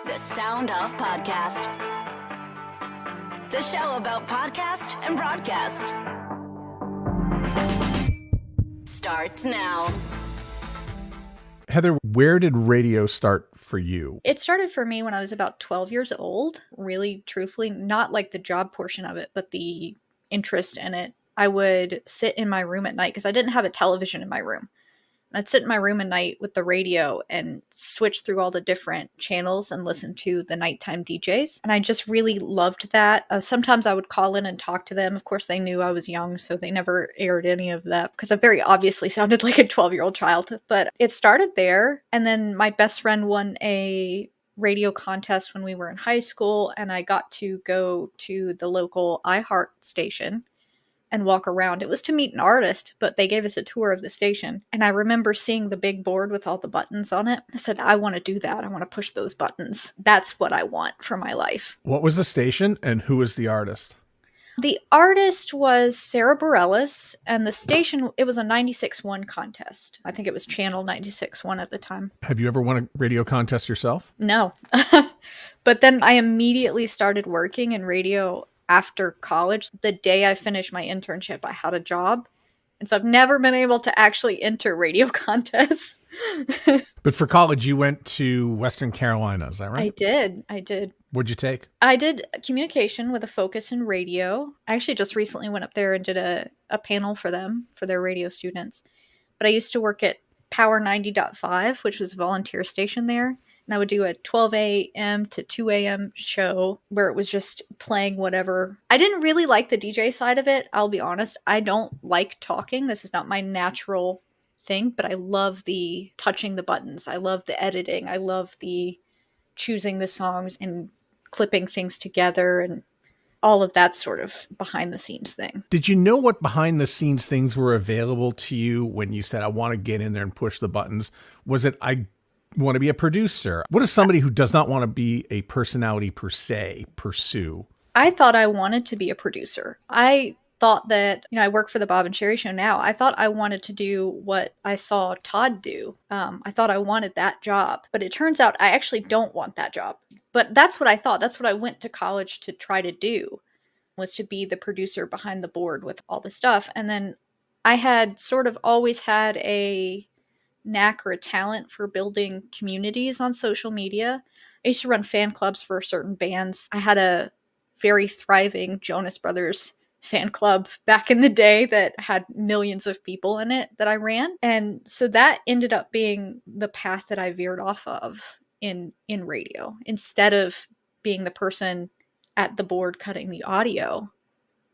The Sound Off Podcast. The show about podcast and broadcast. Starts now. Heather, where did radio start for you? It started for me when I was about 12 years old. Really, truthfully, not like the job portion of it, but the interest in it. I would sit in my room at night because I didn't have a television in my room. I'd sit in my room at night with the radio and switch through all the different channels and listen to the nighttime DJs. And I just really loved that. Sometimes I would call in and talk to them. Of course, they knew I was young, so they never aired any of that because I very obviously sounded like a 12-year-old child. But it started there. And then my best friend won a radio contest when we were in high school. And I got to go to the local iHeart station and walk around. It was to meet an artist, but they gave us a tour of the station. And I remember seeing the big board with all the buttons on it. I said, I want to do that. I want to push those buttons. That's what I want for my life. What was the station and who was the artist? The artist was Sarah Bareilles, and the station, it was a 96.1 contest. I think it was channel 96.1 at the time. Have you ever won a radio contest yourself? No. But then I immediately started working in radio after college. The day I finished my internship, I had a job. And so I've never been able to actually enter radio contests. But for college, you went to Western Carolina, is that right? I did. What'd you take? I did communication with a focus in radio. I actually just recently went up there and did a panel for them, for their radio students. But I used to work at Power 90.5, which was a volunteer station there. And I would do a 12 a.m. to 2 a.m. show where it was just playing whatever. I didn't really like the DJ side of it. I'll be honest. I don't like talking. This is not my natural thing, but I love the touching the buttons. I love the editing. I love the choosing the songs and clipping things together and all of that sort of behind the scenes thing. Did you know what behind the scenes things were available to you when you said, I want to get in there and push the buttons? Was it, I want to be a producer? What does somebody who does not want to be a personality per se pursue? I thought I wanted to be a producer. I thought that, I work for the Bob and Sherry Show now. I thought I wanted to do what I saw Todd do. I thought I wanted that job, but it turns out I actually don't want that job. But that's what I thought. That's what I went to college to try to do, was to be the producer behind the board with all the stuff. And then I had sort of always had a knack or a talent for building communities on social media. I used to run fan clubs for certain bands. I had a very thriving Jonas Brothers fan club back in the day that had millions of people in it that I ran. And so that ended up being the path that I veered off of in radio. Instead of being the person at the board cutting the audio,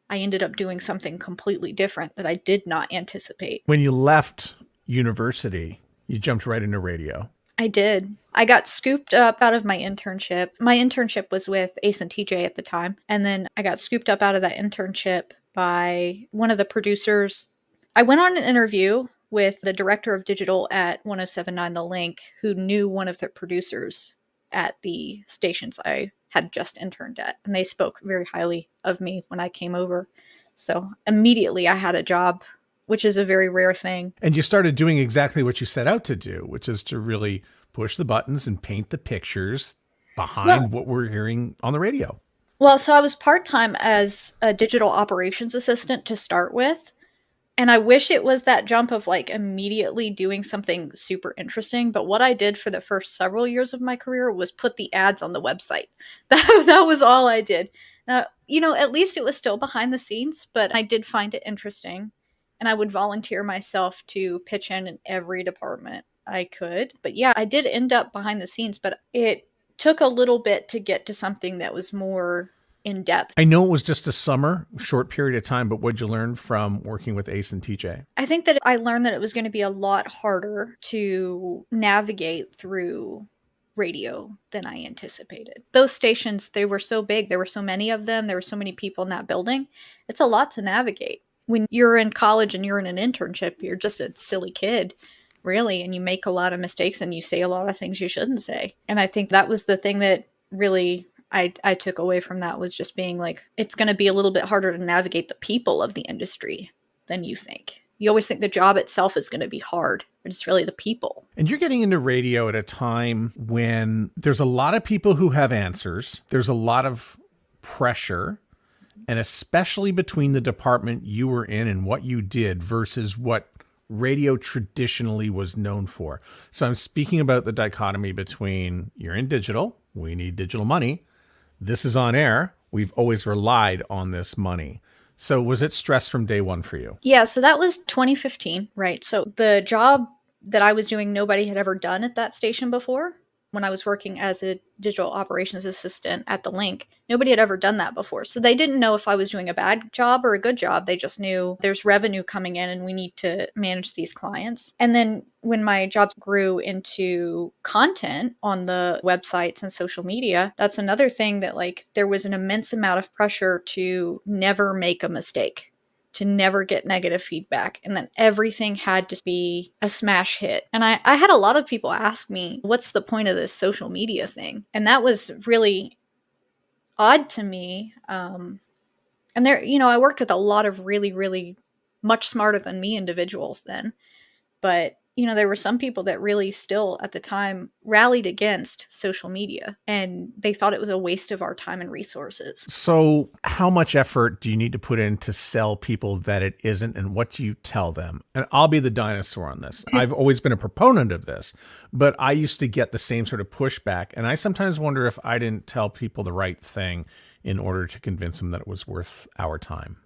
I ended up doing something completely different that I did not anticipate. When you left university, you jumped right into radio. I did. I got scooped up out of my internship. My internship was with Ace and TJ at the time. And then I got scooped up out of that internship by one of the producers. I went on an interview with the director of digital at 107.9 The Link, who knew one of the producers at the stations I had just interned at. And they spoke very highly of me when I came over. So immediately I had a job, which is a very rare thing. And you started doing exactly what you set out to do, which is to really push the buttons and paint the pictures behind what we're hearing on the radio. Well, so I was part-time as a digital operations assistant to start with. And I wish it was that jump of like immediately doing something super interesting. But what I did for the first several years of my career was put the ads on the website. That was all I did. Now, at least it was still behind the scenes, but I did find it interesting. And I would volunteer myself to pitch in every department I could. But yeah, I did end up behind the scenes, but it took a little bit to get to something that was more in depth. I know it was just a short period of time, but what'd you learn from working with Ace and TJ? I think that I learned that it was going to be a lot harder to navigate through radio than I anticipated. Those stations, they were so big. There were so many of them. There were so many people in that building. It's a lot to navigate. When you're in college and you're in an internship, you're just a silly kid, really, and you make a lot of mistakes and you say a lot of things you shouldn't say. And I think that was the thing that really I took away from that, was just being like, it's going to be a little bit harder to navigate the people of the industry than you think. You always think the job itself is going to be hard, but it's really the people. And you're getting into radio at a time when there's a lot of people who have answers. There's a lot of pressure, and especially between the department you were in and what you did versus what radio traditionally was known for. So I'm speaking about the dichotomy between you're in digital, we need digital money. This is on air. We've always relied on this money. So was it stress from day one for you? Yeah, so that was 2015, right? So the job that I was doing, nobody had ever done at that station before. When I was working as a digital operations assistant at the Link, nobody had ever done that before. So they didn't know if I was doing a bad job or a good job. They just knew there's revenue coming in and we need to manage these clients. And then when my jobs grew into content on the websites and social media, that's another thing that like there was an immense amount of pressure to never make a mistake, to never get negative feedback, and then everything had to be a smash hit. And I had a lot of people ask me, what's the point of this social media thing? And that was really odd to me. And there, I worked with a lot of really, really much smarter than me individuals then. But there were some people that really still at the time rallied against social media, and they thought it was a waste of our time and resources. So how much effort do you need to put in to sell people that it isn't, and what do you tell them? And I'll be the dinosaur on this. I've always been a proponent of this, but I used to get the same sort of pushback. And I sometimes wonder if I didn't tell people the right thing in order to convince them that it was worth our time.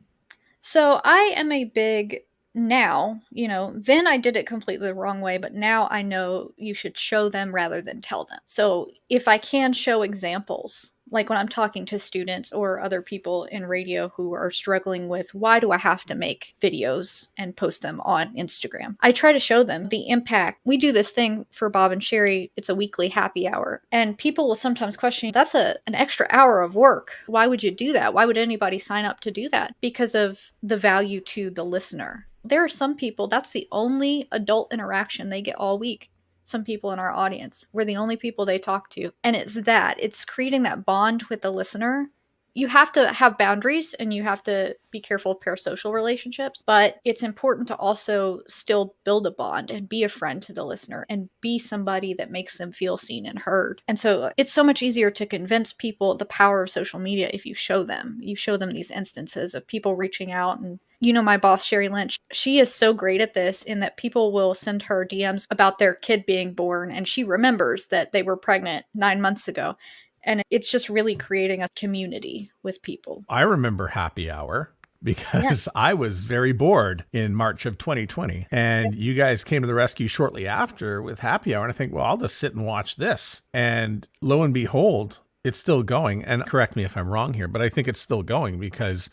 So I am a big now, then I did it completely the wrong way, but now I know you should show them rather than tell them. So if I can show examples, like when I'm talking to students or other people in radio who are struggling with, why do I have to make videos and post them on Instagram? I try to show them the impact. We do this thing for Bob and Sherry. It's a weekly happy hour. And people will sometimes question, that's an extra hour of work. Why would you do that? Why would anybody sign up to do that? Because of the value to the listener. There are some people, that's the only adult interaction they get all week. Some people in our audience, we're the only people they talk to. And it's creating that bond with the listener. You have to have boundaries and you have to be careful of parasocial relationships, but it's important to also still build a bond and be a friend to the listener and be somebody that makes them feel seen and heard. And so it's so much easier to convince people the power of social media if you show them these instances of people reaching out. And my boss, Sherry Lynch, she is so great at this in that people will send her DMs about their kid being born, and she remembers that they were pregnant 9 months ago. And it's just really creating a community with people. I remember happy hour because I was very bored in March of 2020. And you guys came to the rescue shortly after with happy hour. And I think, well, I'll just sit and watch this. And lo and behold, it's still going. And correct me if I'm wrong here, but I think it's still going because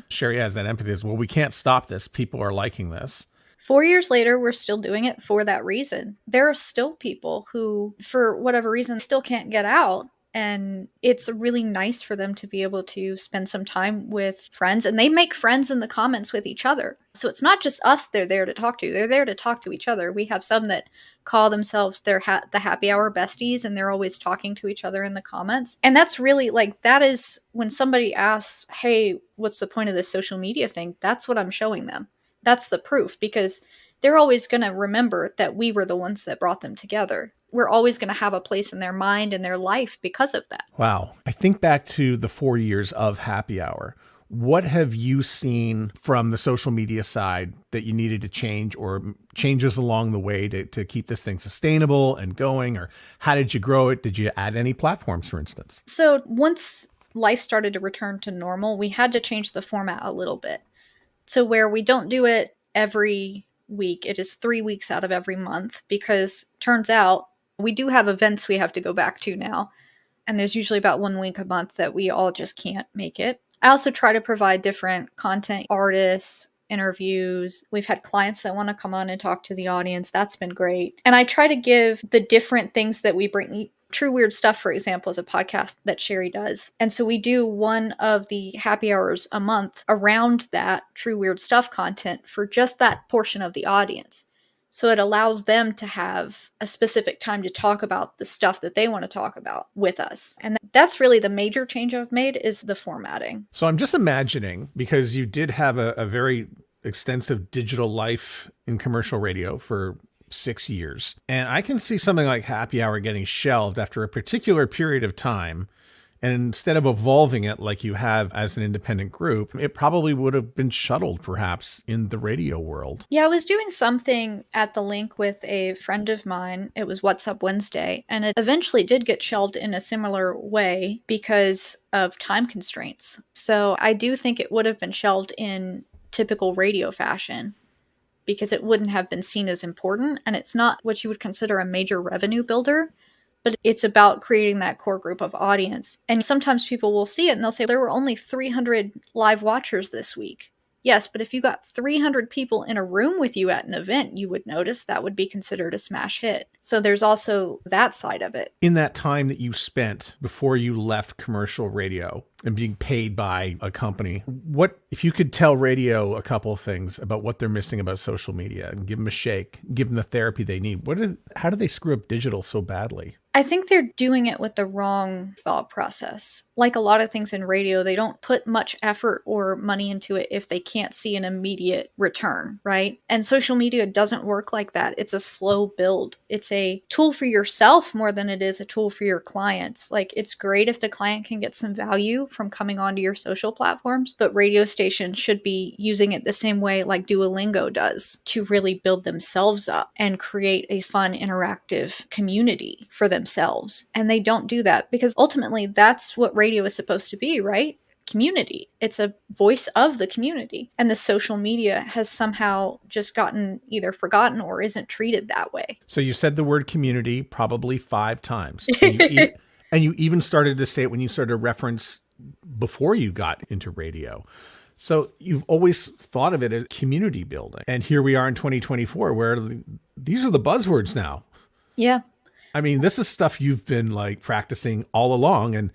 Sherry has that empathy as well. We can't stop this. People are liking this. 4 years later, we're still doing it for that reason. There are still people who, for whatever reason, still can't get out. And it's really nice for them to be able to spend some time with friends. And they make friends in the comments with each other. So it's not just us they're there to talk to. They're there to talk to each other. We have some that call themselves the happy hour besties, and they're always talking to each other in the comments. And that's really that is when somebody asks, hey, what's the point of this social media thing? That's what I'm showing them. That's the proof, because they're always going to remember that we were the ones that brought them together. We're always going to have a place in their mind and their life because of that. Wow. I think back to the 4 years of happy hour. What have you seen from the social media side that you needed to change, or changes along the way to keep this thing sustainable and going? Or how did you grow it? Did you add any platforms, for instance? So once life started to return to normal, we had to change the format a little bit to where we don't do it every week. It is 3 weeks out of every month, because turns out we do have events we have to go back to now. And there's usually about 1 week a month that we all just can't make it. I also try to provide different content, artists, interviews. We've had clients that want to come on and talk to the audience. That's been great. And I try to give the different things that we bring. True Weird Stuff, for example, is a podcast that Sherry does. And so we do one of the happy hours a month around that True Weird Stuff content for just that portion of the audience. So it allows them to have a specific time to talk about the stuff that they want to talk about with us. And that's really the major change I've made, is the formatting. So I'm just imagining, because you did have a very extensive digital life in commercial radio for 6 years. And I can see something like Happy Hour getting shelved after a particular period of time. And instead of evolving it like you have as an independent group, it probably would have been shuttled perhaps in the radio world. Yeah, I was doing something at the Link with a friend of mine. It was What's Up Wednesday, and it eventually did get shelved in a similar way because of time constraints. So I do think it would have been shelved in typical radio fashion because it wouldn't have been seen as important, and it's not what you would consider a major revenue builder. But it's about creating that core group of audience. And sometimes people will see it and they'll say, there were only 300 live watchers this week. Yes, but if you got 300 people in a room with you at an event, you would notice that would be considered a smash hit. So there's also that side of it. In that time that you spent before you left commercial radio and being paid by a company, what if you could tell radio a couple of things about what they're missing about social media and give them a shake, give them the therapy they need? How do they screw up digital so badly? I think they're doing it with the wrong thought process. Like a lot of things in radio, they don't put much effort or money into it if they can't see an immediate return, right? And social media doesn't work like that. It's a slow build. It's a tool for yourself more than it is a tool for your clients. Like, it's great if the client can get some value from coming onto your social platforms, but radio stations should be using it the same way like Duolingo does to really build themselves up and create a fun, interactive community for themselves. And they don't do that because ultimately that's what radio is supposed to be, right? Community. It's a voice of the community. And the social media has somehow just gotten either forgotten or isn't treated that way. So you said the word community probably 5 times. And you even started to say it when you started to reference before you got into radio. So you've always thought of it as community building. And here we are in 2024 where these are the buzzwords now. Yeah. I mean, this is stuff you've been like practicing all along. And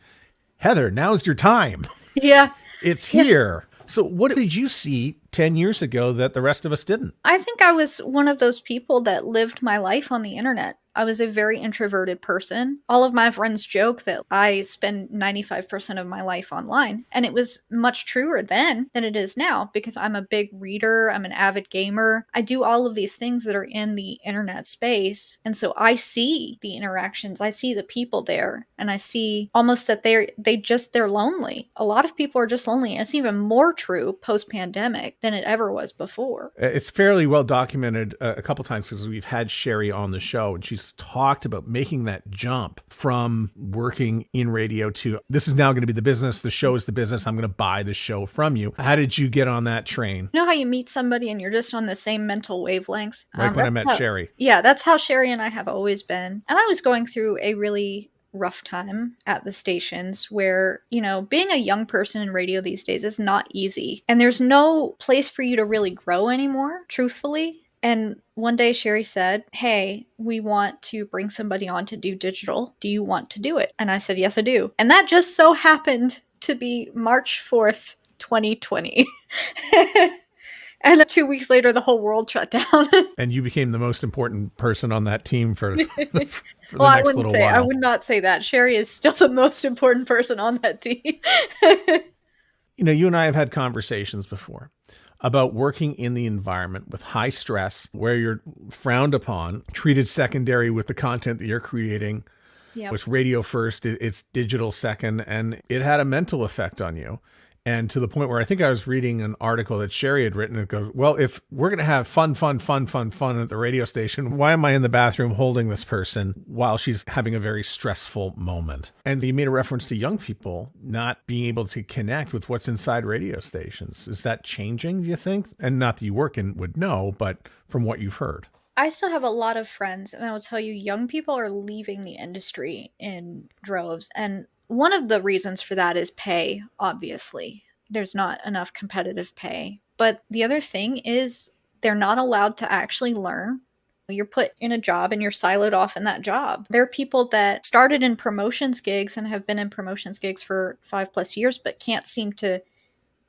Heather, now's your time. Yeah. It's here. So what did you see 10 years ago that the rest of us didn't? I think I was one of those people that lived my life on the internet. I was a very introverted person. All of my friends joke that I spend 95% of my life online. And it was much truer then than it is now because I'm a big reader. I'm an avid gamer. I do all of these things that are in the internet space. And so I see the interactions. I see the people there. And I see almost that they're lonely. A lot of people are just lonely. And it's even more true post-pandemic than it ever was before. It's fairly well documented a couple times because we've had Sherry on the show and she's talked about making that jump from working in radio to this is now going to be the business. The show is the business. I'm going to buy the show from you. How did you get on that train? You know how you meet somebody and you're just on the same mental wavelength? Like when I met Sherry. Yeah, that's how Sherry and I have always been. And I was going through a really rough time at the stations where, being a young person in radio these days is not easy. And there's no place for you to really grow anymore, truthfully. And one day Sherry said, hey, we want to bring somebody on to do digital. Do you want to do it? And I said, yes, I do. And that just so happened to be March 4th, 2020. And 2 weeks later, the whole world shut down. And you became the most important person on that team for the well, next little while. I would not say that. Sherry is still the most important person on that team. You and I have had conversations before about working in the environment with high stress, where you're frowned upon, treated secondary with the content that you're creating. Yep. It's radio first, it's digital second, and it had a mental effect on you. And to the point where I think I was reading an article that Sherry had written. It goes, well, if we're going to have fun at the radio station, why am I in the bathroom holding this person while she's having a very stressful moment? And you made a reference to young people not being able to connect with what's inside radio stations. Is that changing, do you think? And not that you work in would know, but from what you've heard. I still have a lot of friends, and I will tell you, young people are leaving the industry in droves. And one of the reasons for that is pay, obviously. There's not enough competitive pay. But the other thing is they're not allowed to actually learn. You're put in a job and you're siloed off in that job. There are people that started in promotions gigs and have been in promotions gigs for 5+ years, but can't seem to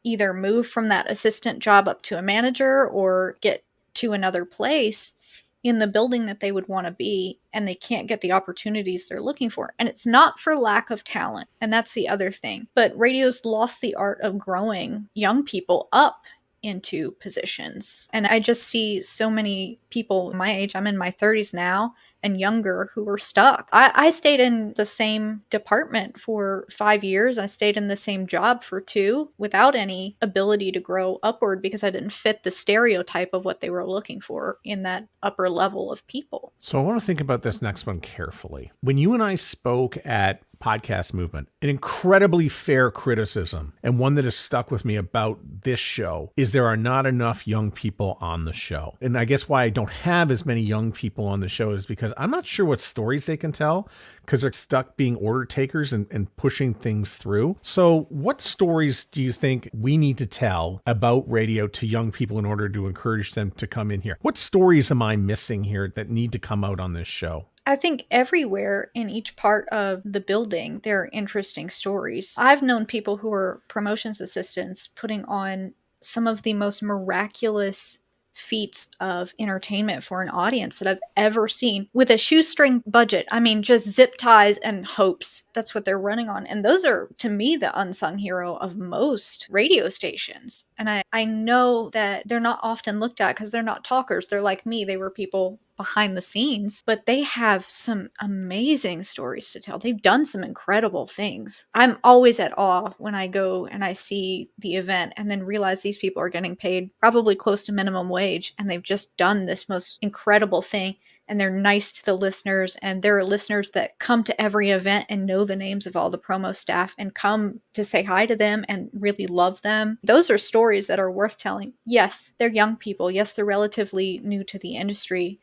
either move from that assistant job up to a manager or get to another place in the building that they would want to be, and they can't get the opportunities they're looking for. And it's not for lack of talent, and that's the other thing. But radio's lost the art of growing young people up into positions. And I just see so many people my age, I'm in my 30s now, and younger, who were stuck. I stayed in the same department for 5 years. I stayed in the same job for 2 without any ability to grow upward because I didn't fit the stereotype of what they were looking for in that upper level of people. So I want to think about this next one carefully. When you and I spoke at Podcast Movement, an incredibly fair criticism, and one that has stuck with me about this show, is there are not enough young people on the show. And I guess why I don't have as many young people on the show is because I'm not sure what stories they can tell, because they're stuck being order takers and pushing things through. So what stories do you think we need to tell about radio to young people in order to encourage them to come in here? What stories am I missing here that need to come out on this show? I think everywhere in each part of the building, there are interesting stories. I've known people who are promotions assistants putting on some of the most miraculous feats of entertainment for an audience that I've ever seen with a shoestring budget. I mean, just zip ties and hopes. That's what they're running on. And those are, to me, the unsung hero of most radio stations. And I know that they're not often looked at because they're not talkers. They're like me. They were people behind the scenes, but they have some amazing stories to tell. They've done some incredible things. I'm always at awe when I go and I see the event and then realize these people are getting paid probably close to minimum wage, and they've just done this most incredible thing. And they're nice to the listeners, and there are listeners that come to every event and know the names of all the promo staff and come to say hi to them and really love them. Those are stories that are worth telling. Yes, they're young people. Yes, they're relatively new to the industry.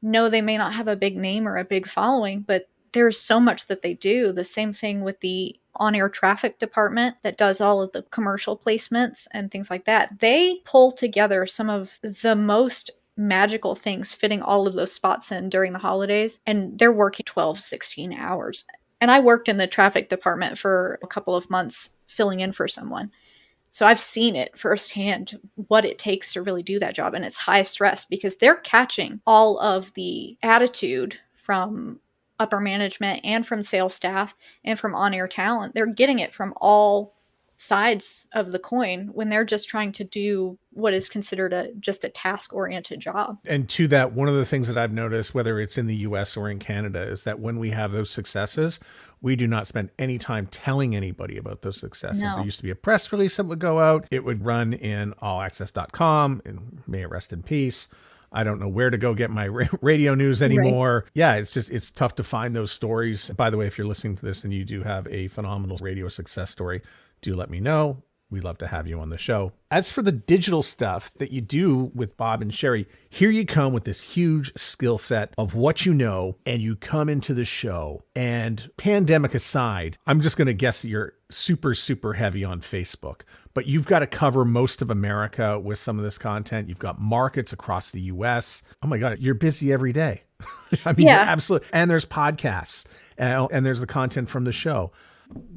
No, they may not have a big name or a big following, but there's so much that they do. The same thing with the on-air traffic department that does all of the commercial placements and things like that. They pull together some of the most magical things, fitting all of those spots in during the holidays, and they're working 12, 16 hours. And I worked in the traffic department for a couple of months filling in for someone. So I've seen it firsthand, what it takes to really do that job. And it's high stress because they're catching all of the attitude from upper management and from sales staff and from on-air talent. They're getting it from all sides of the coin when they're just trying to do what is considered just a task-oriented job. And to that, one of the things that I've noticed, whether it's in the US or in Canada, is that when we have those successes, we do not spend any time telling anybody about those successes. No. There used to be a press release that would go out. It would run in allaccess.com, and may it rest in peace. I don't know where to go get my radio news anymore. Right. Yeah, it's tough to find those stories. By the way, if you're listening to this and you do have a phenomenal radio success story, do let me know. We'd love to have you on the show. As for the digital stuff that you do with Bob and Sherry, here you come with this huge skill set of what you know, and you come into the show. And pandemic aside, I'm just going to guess that you're super, super heavy on Facebook, but you've got to cover most of America with some of this content. You've got markets across the US. Oh my God, you're busy every day. I mean, yeah. Absolutely. And there's podcasts and there's the content from the show.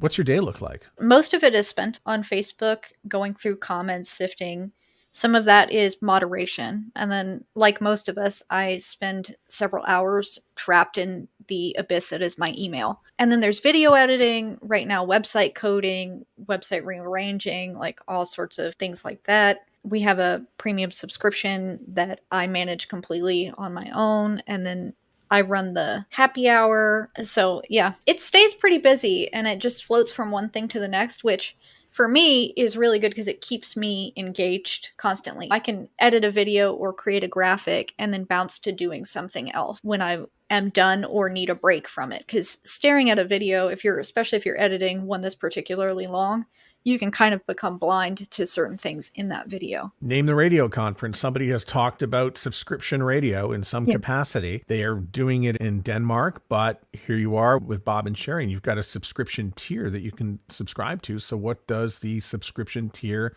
What's your day look like? Most of it is spent on Facebook, going through comments, sifting. Some of that is moderation. And then, like most of us, I spend several hours trapped in the abyss that is my email. And then there's video editing, right now website coding, website rearranging, like all sorts of things like that. We have a premium subscription that I manage completely on my own. And then I run the happy hour. So yeah, it stays pretty busy and it just floats from one thing to the next, which for me is really good because it keeps me engaged constantly. I can edit a video or create a graphic and then bounce to doing something else when I am done or need a break from it. Because staring at a video, especially if you're editing one that's particularly long, you can kind of become blind to certain things in that video. Name the radio conference. Somebody has talked about subscription radio in some capacity. They are doing it in Denmark, but here you are with Bob and Sherry, and you've got a subscription tier that you can subscribe to. So what does the subscription tier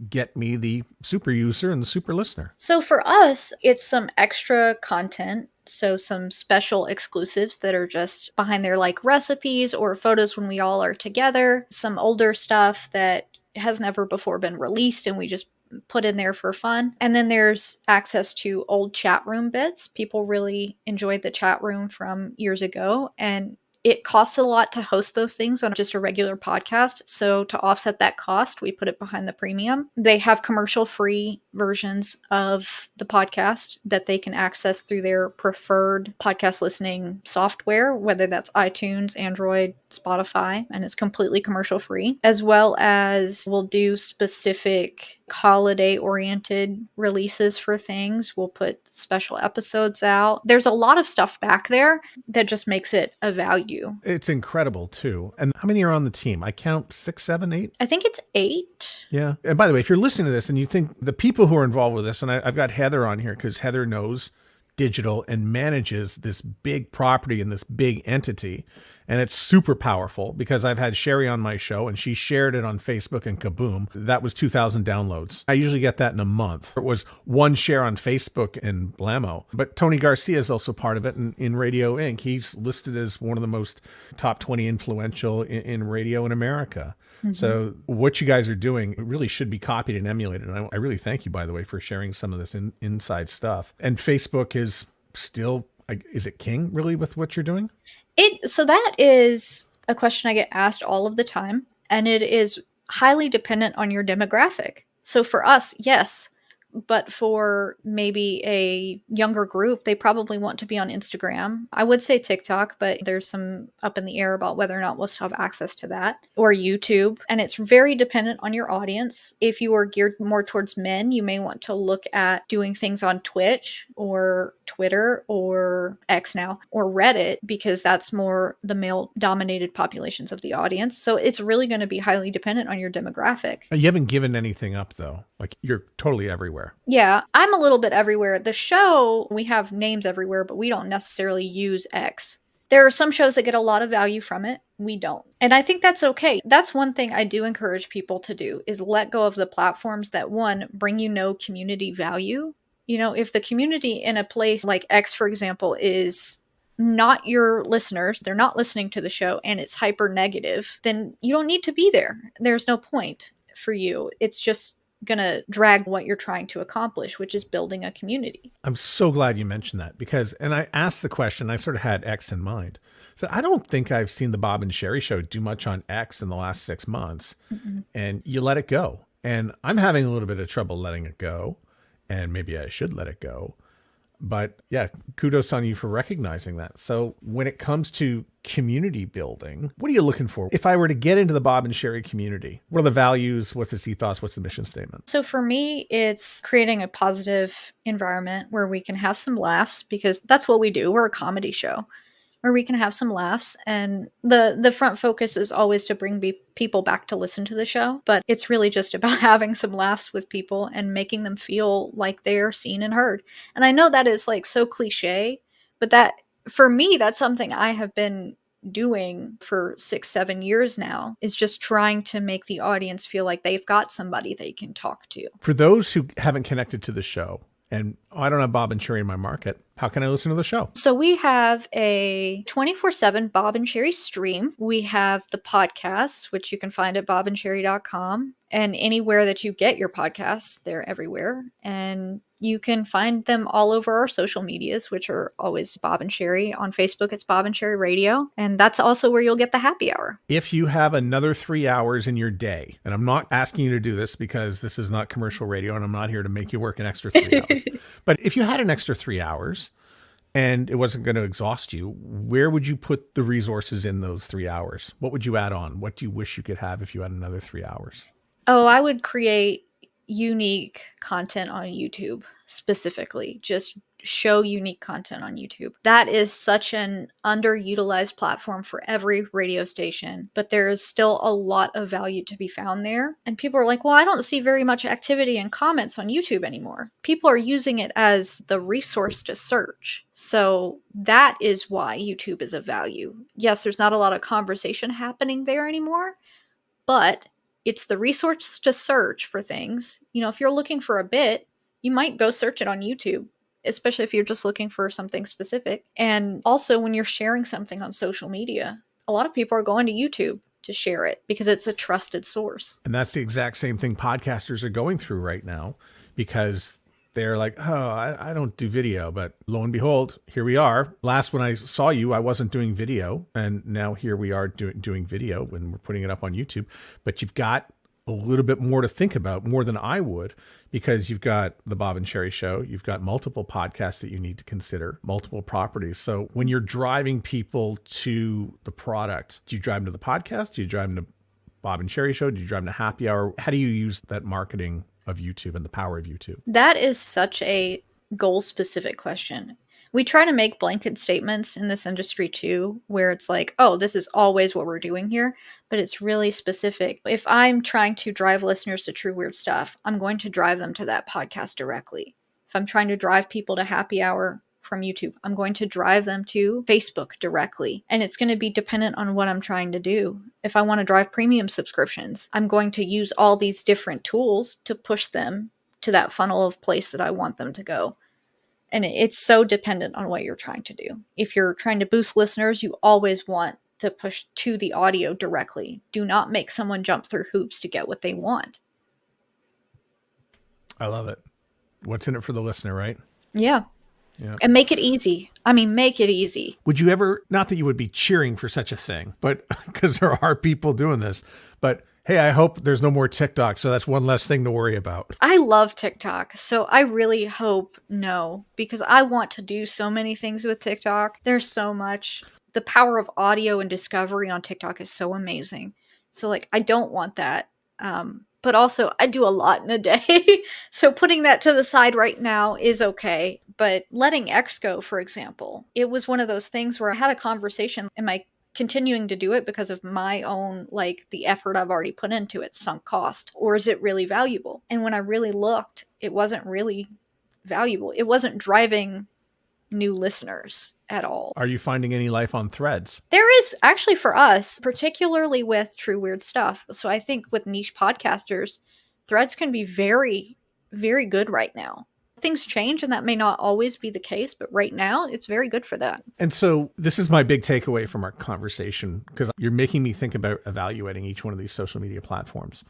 get me, the super user and the super listener? So for us, it's some extra content. So some special exclusives that are just behind there, like recipes or photos when we all are together. Some older stuff that has never before been released and we just put in there for fun. And then there's access to old chat room bits. People really enjoyed the chat room from years ago. And it costs a lot to host those things on just a regular podcast. So to offset that cost, we put it behind the premium. They have commercial-free versions of the podcast that they can access through their preferred podcast listening software, whether that's iTunes, Android, Spotify, and it's completely commercial-free, as well as we'll do specific holiday-oriented releases for things. We'll put special episodes out. There's a lot of stuff back there that just makes it a value. It's incredible too. And how many are on the team? I count 6, 7, 8. I think it's 8. Yeah. And by the way, if you're listening to this and you think the people who are involved with this, and I've got Heather on here because Heather knows digital and manages this big property and this big entity. And it's super powerful because I've had Sherry on my show and she shared it on Facebook and kaboom. That was 2,000 downloads. I usually get that in a month. It was 1 share on Facebook and blammo. But Tony Garcia is also part of it in Radio Inc. He's listed as one of the most top 20 influential in radio in America. Mm-hmm. So what you guys are doing really should be copied and emulated. And I really thank you, by the way, for sharing some of this inside stuff. And Facebook is still, is it king really with what you're doing? So that is a question I get asked all of the time, and it is highly dependent on your demographic. So for us, yes, but for maybe a younger group, they probably want to be on Instagram. I would say TikTok, but there's some up in the air about whether or not we'll still have access to that, or YouTube. And it's very dependent on your audience. If you are geared more towards men, you may want to look at doing things on Twitch or Twitter or X now, or Reddit, because that's more the male dominated populations of the audience. So it's really going to be highly dependent on your demographic. You haven't given anything up though. Like you're totally everywhere. Yeah, I'm a little bit everywhere. The show, we have names everywhere, but we don't necessarily use X. There are some shows that get a lot of value from it. We don't. And I think that's okay. That's one thing I do encourage people to do, is let go of the platforms that, one, bring you no community value. You know, if the community in a place like X, for example, is not your listeners, they're not listening to the show, and it's hyper negative, then you don't need to be there. There's no point for you. It's just going to drag what you're trying to accomplish, which is building a community. I'm so glad you mentioned that because, and I asked the question, I sort of had X in mind. So I don't think I've seen the Bob and Sherry show do much on X in the last 6 months. Mm-hmm. And you let it go. And I'm having a little bit of trouble letting it go. And maybe I should let it go. But yeah, kudos on you for recognizing that. So when it comes to community building, what are you looking for? If I were to get into the Bob and Sherry community, what are the values? What's its ethos? What's the mission statement? So for me, it's creating a positive environment where we can have some laughs, because that's what we do. We're a comedy show where we can have some laughs. And the front focus is always to bring people back to listen to the show. But it's really just about having some laughs with people and making them feel like they're seen and heard. And I know that is like so cliche, but that for me, that's something I have been doing for 6-7 years now, is just trying to make the audience feel like they've got somebody they can talk to. For those who haven't connected to the show, and I don't have Bob and Sherry in my market, how can I listen to the show? So we have a 24/7 Bob and Sherry stream. We have the podcasts, which you can find at bobandcherry.com. And anywhere that you get your podcasts, they're everywhere. And you can find them all over our social medias, which are always Bob and Sherry. On Facebook, it's Bob and Sherry Radio. And that's also where you'll get the happy hour. If you have another 3 hours in your day, and I'm not asking you to do this because this is not commercial radio and I'm not here to make you work an extra 3 hours. But if you had an extra 3 hours and it wasn't going to exhaust you, where would you put the resources in those 3 hours? What would you add on? What do you wish you could have if you had another 3 hours? Oh, I would create unique content on YouTube specifically. Just show unique content on YouTube. That is such an underutilized platform for every radio station, but there is still a lot of value to be found there. And people are like, well, I don't see very much activity and comments on YouTube anymore. People are using it as the resource to search. So that is why YouTube is of value. Yes, there's not a lot of conversation happening there anymore, but it's the resource to search for things. You know, if you're looking for a bit, you might go search it on YouTube, especially if you're just looking for something specific. And also when you're sharing something on social media, a lot of people are going to YouTube to share it because it's a trusted source. And that's the exact same thing podcasters are going through right now, because they're like, oh, I don't do video, but lo and behold, here we are. Last when I saw you, I wasn't doing video, and now here we are doing video when we're putting it up on YouTube. But you've got a little bit more to think about, more than I would, because you've got the Bob and Sherry Show, you've got multiple podcasts that you need to consider, multiple properties. So when you're driving people to the product, do you drive them to the podcast? Do you drive them to Bob and Sherry Show? Do you drive them to happy hour? How do you use that marketing of YouTube and the power of YouTube? That is such a goal-specific question. We try to make blanket statements in this industry too, where it's like, oh, this is always what we're doing here, but it's really specific. If I'm trying to drive listeners to True Weird Stuff, I'm going to drive them to that podcast directly. If I'm trying to drive people to happy hour from YouTube, I'm going to drive them to Facebook directly. And it's going to be dependent on what I'm trying to do. If I want to drive premium subscriptions, I'm going to use all these different tools to push them to that funnel of place that I want them to go. And it's so dependent on what you're trying to do. If you're trying to boost listeners, you always want to push to the audio directly. Do not make someone jump through hoops to get what they want. I love it. What's in it for the listener, right? Yeah. Yeah. And make it easy. I mean, make it easy. Would you ever, not that you would be cheering for such a thing, but because there are people doing this, but hey, I hope there's no more TikTok, so that's one less thing to worry about. I love TikTok, so I really hope no, because I want to do so many things with TikTok. There's so much. The power of audio and discovery on TikTok is so amazing. So like, I don't want that. But also I do a lot in a day. So putting that to the side right now is okay. But letting X go, for example, it was one of those things where I had a conversation. Am I continuing to do it because of my own, like the effort I've already put into it, sunk cost, or is it really valuable? And when I really looked, it wasn't really valuable. It wasn't driving new listeners at all. Are you finding any life on Threads? There is actually for us, particularly with True Weird Stuff. So I think with niche podcasters, Threads can be very, very good right now. Things change and that may not always be the case, but right now it's very good for that. And so this is my big takeaway from our conversation, because you're making me think about evaluating each one of these social media platforms.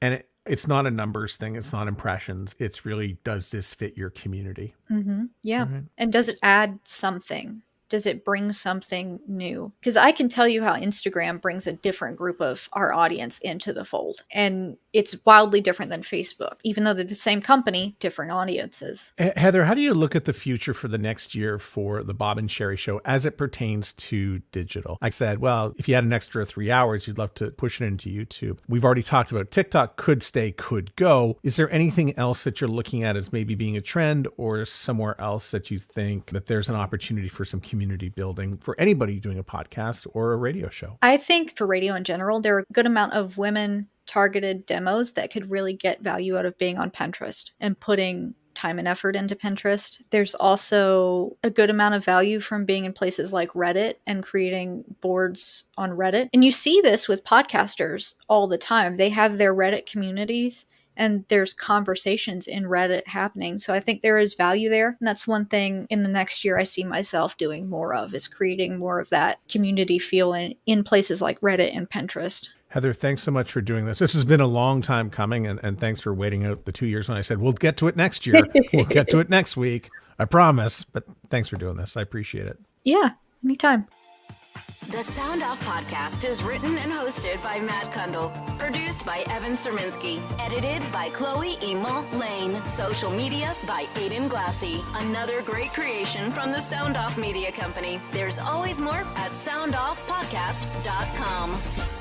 And it's not a numbers thing. It's not impressions. It's really, does this fit your community? Mm-hmm. Yeah. Right. And does it add something? Does it bring something new? Because I can tell you how Instagram brings a different group of our audience into the fold. And it's wildly different than Facebook. Even though they're the same company, different audiences. Heather, how do you look at the future for the next year for the Bob and Sherry Show as it pertains to digital? I said, well, if you had an extra 3 hours, you'd love to push it into YouTube. We've already talked about TikTok could stay, could go. Is there anything else that you're looking at as maybe being a trend, or somewhere else that you think that there's an opportunity for some community building for anybody doing a podcast or a radio show? I think for radio in general, there are a good amount of women targeted demos that could really get value out of being on Pinterest and putting time and effort into Pinterest. There's also a good amount of value from being in places like Reddit and creating boards on Reddit. And you see this with podcasters all the time. They have their Reddit communities and there's conversations in Reddit happening. So I think there is value there. And that's one thing in the next year I see myself doing more of, is creating more of that community feel in places like Reddit and Pinterest. Heather, thanks so much for doing this. This has been a long time coming, and thanks for waiting out the 2 years when I said, we'll get to it next year. We'll get to it next week. I promise. But thanks for doing this. I appreciate it. Yeah, anytime. The Sound Off Podcast is written and hosted by Matt Kundle. Produced by Evan Serminski. Edited by Chloe Emo Lane. Social media by Aiden Glassy. Another great creation from the Sound Off Media Company. There's always more at soundoffpodcast.com.